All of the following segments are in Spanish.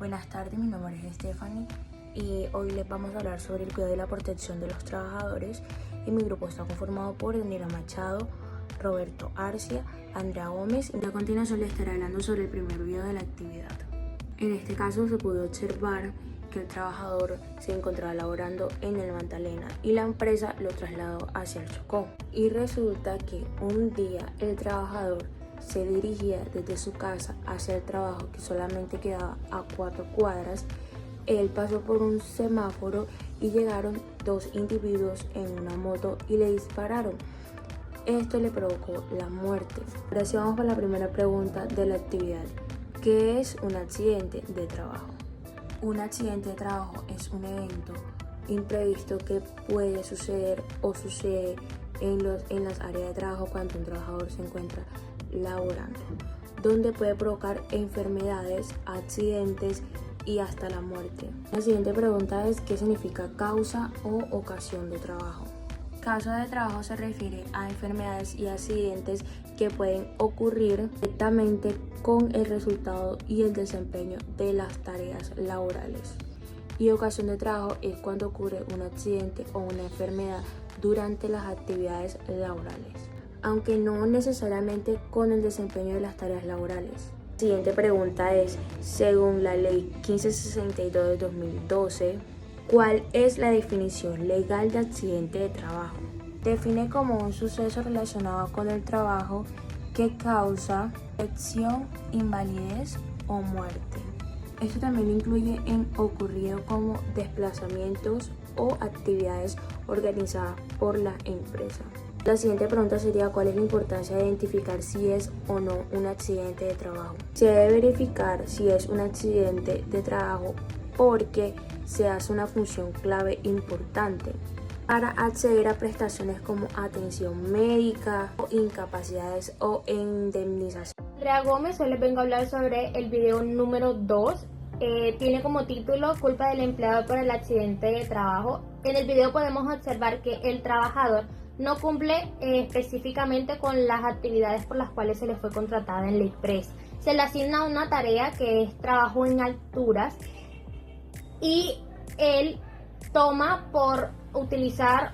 Buenas tardes, mi nombre es Stephanie y hoy les vamos a hablar sobre el cuidado y la protección de los trabajadores y mi grupo está conformado por Daniela Machado, Roberto Arcia, Andrea Gómez y a continuación les estaré hablando sobre el primer video de la actividad. En este caso se pudo observar que el trabajador se encontraba laborando en el Magdalena y la empresa lo trasladó hacia el Chocó. Y resulta que un día el trabajador se dirigía desde su casa hacia el trabajo, que solamente quedaba a 4 cuadras. Él pasó por un semáforo y llegaron dos individuos en una moto y le dispararon. Esto le provocó la muerte. Ahora sí vamos con la primera pregunta de la actividad. ¿Qué es un accidente de trabajo? Un accidente de trabajo es un evento imprevisto que puede suceder o sucede en las áreas de trabajo cuando un trabajador se encuentra laborando, donde puede provocar enfermedades, accidentes y hasta la muerte. La siguiente pregunta es: ¿qué significa causa o ocasión de trabajo? Causa de trabajo se refiere a enfermedades y accidentes que pueden ocurrir directamente con el resultado y el desempeño de las tareas laborales. Y ocasión de trabajo es cuando ocurre un accidente o una enfermedad durante las actividades laborales, aunque no necesariamente con el desempeño de las tareas laborales. La siguiente pregunta es: según la ley 1562 de 2012, ¿cuál es la definición legal de accidente de trabajo? Define como un suceso relacionado con el trabajo que causa lesión, invalidez o muerte. Esto también incluye en ocurrido como desplazamientos o actividades organizadas por la empresa. La siguiente pregunta sería: ¿cuál es la importancia de identificar si es o no un accidente de trabajo? Se debe verificar si es un accidente de trabajo porque se hace una función clave importante para acceder a prestaciones como atención médica o incapacidades o indemnización. Andrea Gómez, hoy les vengo a hablar sobre el video número 2. Tiene como título culpa del empleado por el accidente de trabajo. En el video podemos observar que el trabajador no cumple específicamente con las actividades por las cuales se le fue contratada en la empresa. Se le asigna una tarea que es trabajo en alturas y él toma por utilizar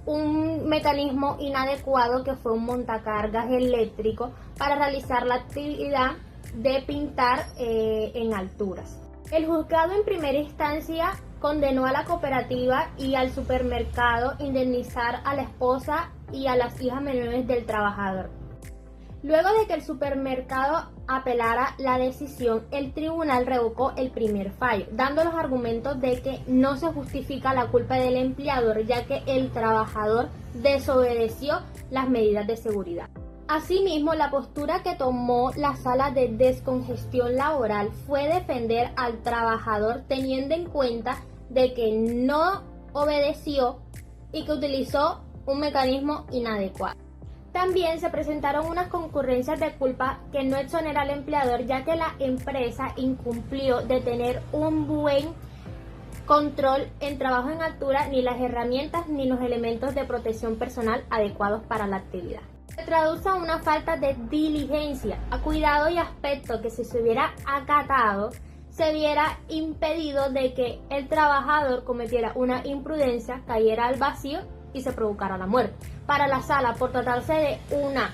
un mecanismo inadecuado que fue un montacargas eléctrico para realizar la actividad de pintar en alturas. El juzgado en primera instancia condenó a la cooperativa y al supermercado a indemnizar a la esposa y a las hijas menores del trabajador. Luego de que el supermercado apelara la decisión, el tribunal revocó el primer fallo, dando los argumentos de que no se justifica la culpa del empleador, ya que el trabajador desobedeció las medidas de seguridad. Asimismo, la postura que tomó la sala de descongestión laboral fue defender al trabajador teniendo en cuenta de que no obedeció y que utilizó un mecanismo inadecuado. También se presentaron unas concurrencias de culpa que no exonera al empleador, ya que la empresa incumplió de tener un buen control en trabajo en altura, ni las herramientas ni los elementos de protección personal adecuados para la actividad. Se traduce a una falta de diligencia, a cuidado y aspecto que si se hubiera acatado, se hubiera impedido de que el trabajador cometiera una imprudencia, cayera al vacío y se provocara la muerte. Para la sala, por tratarse de una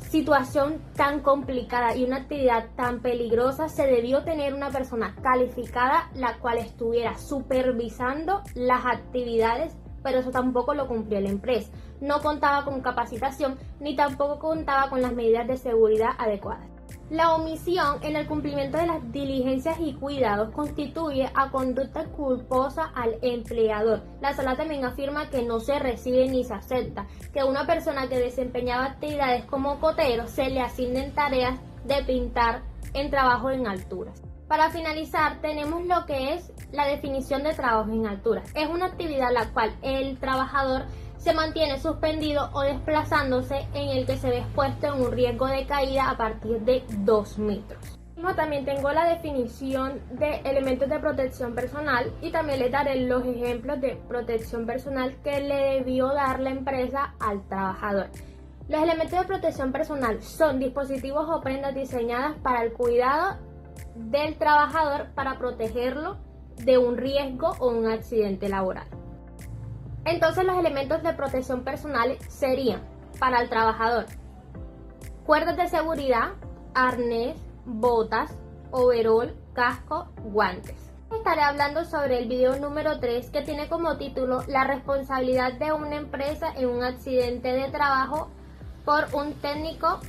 situación tan complicada y una actividad tan peligrosa, se debió tener una persona calificada la cual estuviera supervisando las actividades, pero eso tampoco lo cumplió la empresa. No contaba con capacitación ni tampoco contaba con las medidas de seguridad adecuadas. La omisión en el cumplimiento de las diligencias y cuidados constituye a conducta culposa al empleador. La sala también afirma que no se recibe ni se acepta que una persona que desempeñaba actividades como cotero se le asignen tareas de pintar en trabajo en alturas. Para finalizar, tenemos lo que es la definición de trabajo en alturas. Es una actividad la cual el trabajador se mantiene suspendido o desplazándose en el que se ve expuesto en un riesgo de caída a partir de 2 metros. También tengo la definición de elementos de protección personal y también les daré los ejemplos de protección personal que le debió dar la empresa al trabajador. Los elementos de protección personal son dispositivos o prendas diseñadas para el cuidado del trabajador para protegerlo de un riesgo o un accidente laboral. Entonces los elementos de protección personal serían para el trabajador: cuerdas de seguridad, arnés, botas, overol, casco, guantes. Estaré hablando sobre el video número 3, que tiene como título La responsabilidad de una empresa en un accidente de trabajo por un técnico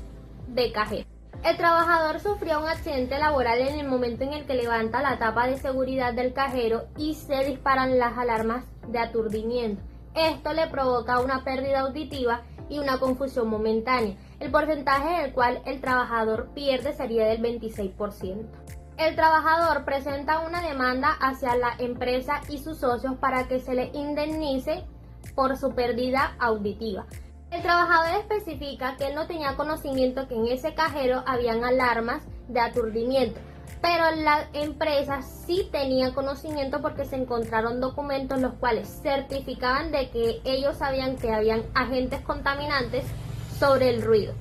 de cajero. El trabajador sufrió un accidente laboral en el momento en el que levanta la tapa de seguridad del cajero y se disparan las alarmas de aturdimiento. Esto le provoca una pérdida auditiva y una confusión momentánea. El porcentaje en el cual el trabajador pierde sería del 26%. El trabajador presenta una demanda hacia la empresa y sus socios para que se le indemnice por su pérdida auditiva. El trabajador especifica que él no tenía conocimiento que en ese cajero habían alarmas de aturdimiento, pero la empresa sí tenía conocimiento porque se encontraron documentos los cuales certificaban de que ellos sabían que habían agentes contaminantes sobre el ruido.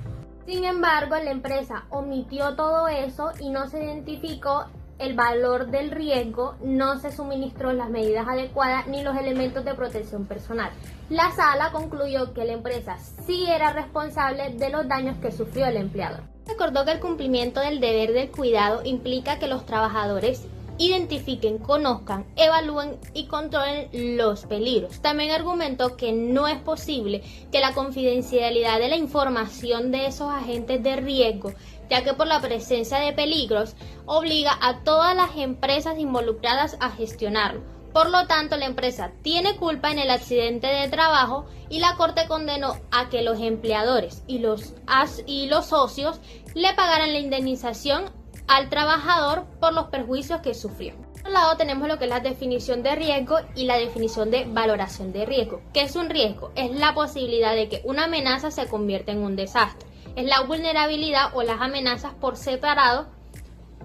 Sin embargo, la empresa omitió todo eso y no se identificó el valor del riesgo, no se suministró las medidas adecuadas ni los elementos de protección personal. La sala concluyó que la empresa sí era responsable de los daños que sufrió el empleador. Recordó que el cumplimiento del deber del cuidado implica que los trabajadores identifiquen, conozcan, evalúen y controlen los peligros. También argumentó que no es posible que la confidencialidad de la información de esos agentes de riesgo, ya que por la presencia de peligros obliga a todas las empresas involucradas a gestionarlo. Por lo tanto, la empresa tiene culpa en el accidente de trabajo y la Corte condenó a que los empleadores y los socios le pagaran la indemnización al trabajador por los perjuicios que sufrió. Por otro lado, tenemos lo que es la definición de riesgo y la definición de valoración de riesgo. ¿Qué es un riesgo? Es la posibilidad de que una amenaza se convierta en un desastre. Es la vulnerabilidad o las amenazas por separado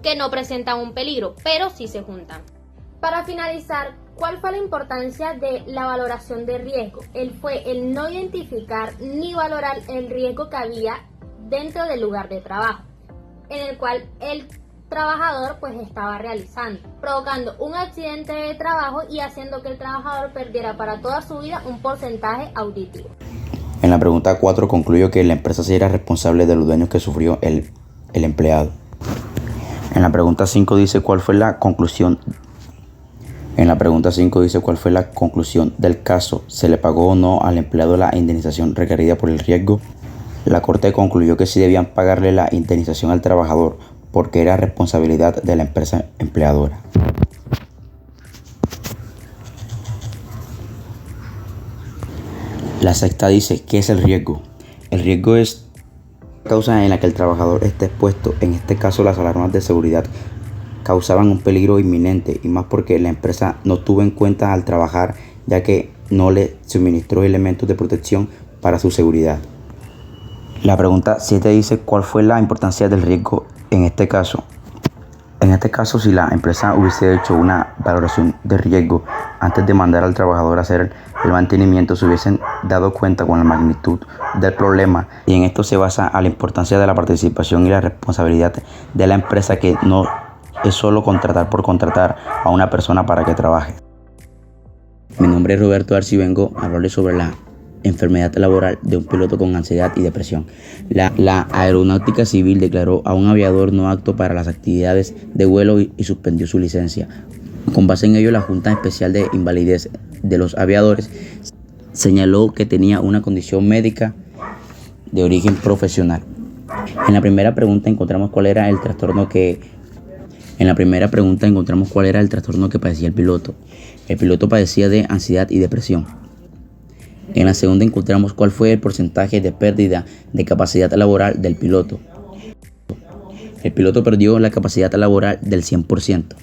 que no presentan un peligro, pero sí se juntan. Para finalizar, ¿cuál fue la importancia de la valoración de riesgo? Fue el no identificar ni valorar el riesgo que había dentro del lugar de trabajo, en el cual el trabajador estaba realizando, provocando un accidente de trabajo y haciendo que el trabajador perdiera para toda su vida un porcentaje auditivo. En la pregunta 4 concluyó que la empresa sí era responsable de los daños que sufrió el empleado. En la pregunta 5 dice cuál fue la conclusión. ¿Cuál fue la conclusión del caso? ¿Se le pagó o no al empleado la indemnización requerida por el riesgo? La Corte concluyó que sí debían pagarle la indemnización al trabajador porque era responsabilidad de la empresa empleadora. La sexta dice, ¿qué es el riesgo? El riesgo es la causa en la que el trabajador esté expuesto. En este caso, las alarmas de seguridad causaban un peligro inminente y más porque la empresa no tuvo en cuenta al trabajar, ya que no le suministró elementos de protección para su seguridad. La pregunta 7 dice cuál fue la importancia del riesgo en este caso. En este caso, si la empresa hubiese hecho una valoración de riesgo antes de mandar al trabajador a hacer el mantenimiento, se hubiesen dado cuenta con la magnitud del problema, y en esto se basa a la importancia de la participación y la responsabilidad de la empresa, que no es solo contratar por contratar a una persona para que trabaje. Mi nombre es Roberto Arce y vengo a hablarles sobre la enfermedad laboral de un piloto con ansiedad y depresión. La Aeronáutica Civil declaró a un aviador no apto para las actividades de vuelo y suspendió su licencia. Con base en ello, la Junta Especial de Invalidez de los Aviadores señaló que tenía una condición médica de origen profesional. En la primera pregunta encontramos cuál era el trastorno que padecía el piloto. El piloto padecía de ansiedad y depresión. En la segunda encontramos cuál fue el porcentaje de pérdida de capacidad laboral del piloto. El piloto perdió la capacidad laboral del 100%.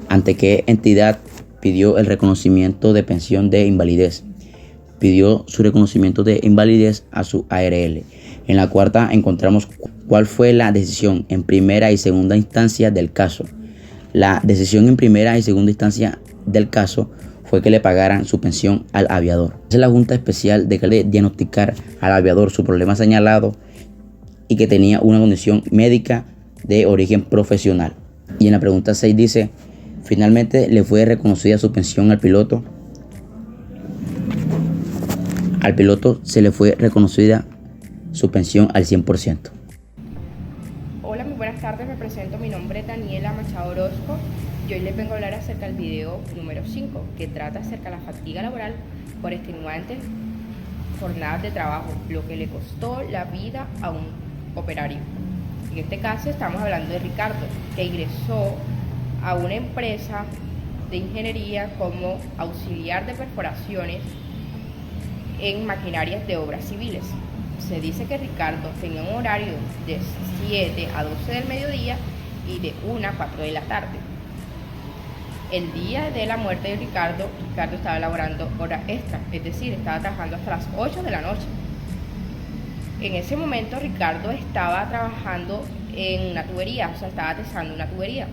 ¿Ante qué entidad pidió el reconocimiento de pensión de invalidez? Pidió su reconocimiento de invalidez a su ARL. En la cuarta encontramos cuál fue la decisión en primera y segunda instancia del caso. La decisión en primera y segunda instancia del caso fue que le pagaran su pensión al aviador. La Junta Especial de diagnosticar al aviador su problema señalado y que tenía una condición médica de origen profesional. Y en la pregunta 6 dice, finalmente le fue reconocida su pensión al piloto. Al piloto se le fue reconocida su pensión al 100%. Hola, muy buenas tardes, me presento, mi nombre es Daniela Machado Orozco y hoy les vengo a hablar acerca del video número 5, que trata acerca de la fatiga laboral por extenuantes jornadas de trabajo, lo que le costó la vida a un operario. En este caso estamos hablando de Ricardo, que ingresó a una empresa de ingeniería como auxiliar de perforaciones en maquinarias de obras civiles. Se dice que Ricardo tenía un horario de 7 a 12 del mediodía y de 1 a 4 de la tarde. El día de la muerte de Ricardo estaba laborando horas extra, es decir, estaba trabajando hasta las 8 de la noche. En ese momento Ricardo estaba trabajando en una tubería, o sea, estaba atesando una tubería,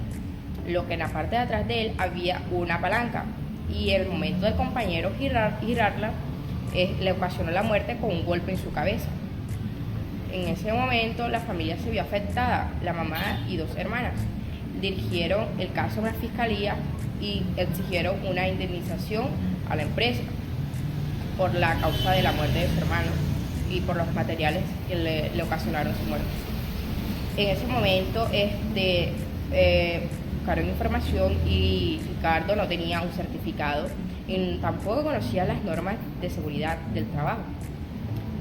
lo que en la parte de atrás de él había una palanca, y el momento del compañero girarla, le ocasionó la muerte con un golpe en su cabeza. En ese momento la familia se vio afectada, la mamá y 2 hermanas. Dirigieron el caso a la fiscalía y exigieron una indemnización a la empresa por la causa de la muerte de su hermano y por los materiales que le ocasionaron su muerte. En ese momento buscaron información y Ricardo no tenía un certificado y tampoco conocía las normas de seguridad del trabajo.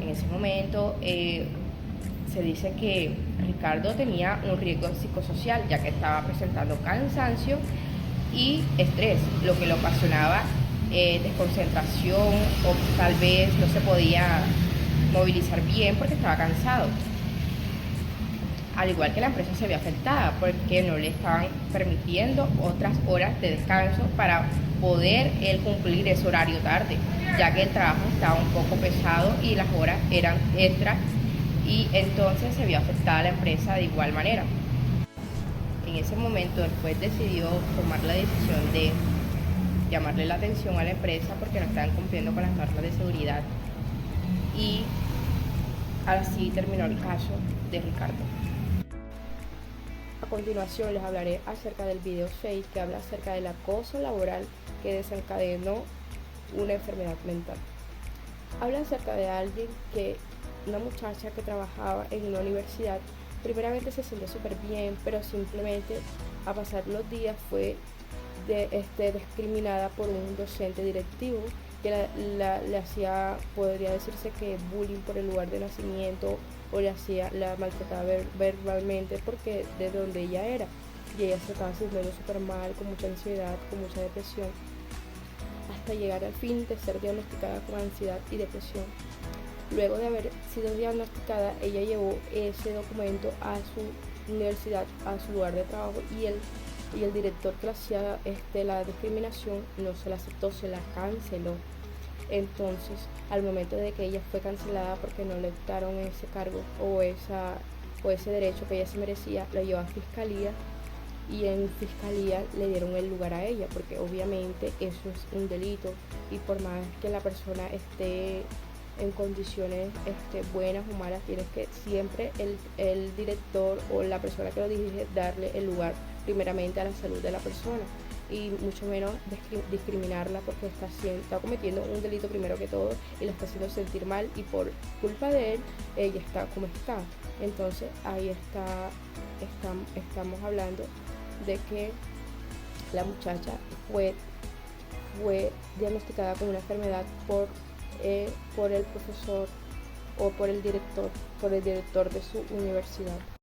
En ese momento se dice que Ricardo tenía un riesgo psicosocial, ya que estaba presentando cansancio y estrés, lo que le ocasionaba desconcentración, o tal vez no se podía movilizar bien porque estaba cansado. Al igual que la empresa se vio afectada porque no le estaban permitiendo otras horas de descanso para poder él cumplir ese horario tarde, ya que el trabajo estaba un poco pesado y las horas eran extras, y entonces se vio afectada la empresa de igual manera. En ese momento el juez decidió tomar la decisión de llamarle la atención a la empresa porque no estaban cumpliendo con las normas de seguridad, y así terminó el caso de Ricardo. A continuación les hablaré acerca del video 6, que habla acerca del acoso laboral que desencadenó una enfermedad mental. Habla acerca de una muchacha que trabajaba en una universidad. Primeramente se sentía súper bien, pero simplemente a pasar los días fue discriminada por un docente directivo que le hacía, podría decirse que bullying por el lugar de nacimiento, o la maltrataba verbalmente porque de donde ella era, y ella se estaba sintiendo súper mal, con mucha ansiedad, con mucha depresión, hasta llegar al fin de ser diagnosticada con ansiedad y depresión. Luego de haber sido diagnosticada, ella llevó ese documento a su universidad, a su lugar de trabajo, y el director que le hacía la discriminación no se la aceptó, se la canceló. Entonces, al momento de que ella fue cancelada porque no le dieron ese cargo o ese derecho que ella se merecía, la llevó a fiscalía, y en fiscalía le dieron el lugar a ella, porque obviamente eso es un delito, y por más que la persona esté en condiciones buenas o malas, tienes que siempre el director o la persona que lo dirige darle el lugar primeramente a la salud de la persona, y mucho menos discriminarla porque está cometiendo un delito primero que todo y la está haciendo sentir mal, y por culpa de él ella está como está. Entonces ahí estamos hablando de que la muchacha fue diagnosticada con una enfermedad por el profesor o por el director de su universidad.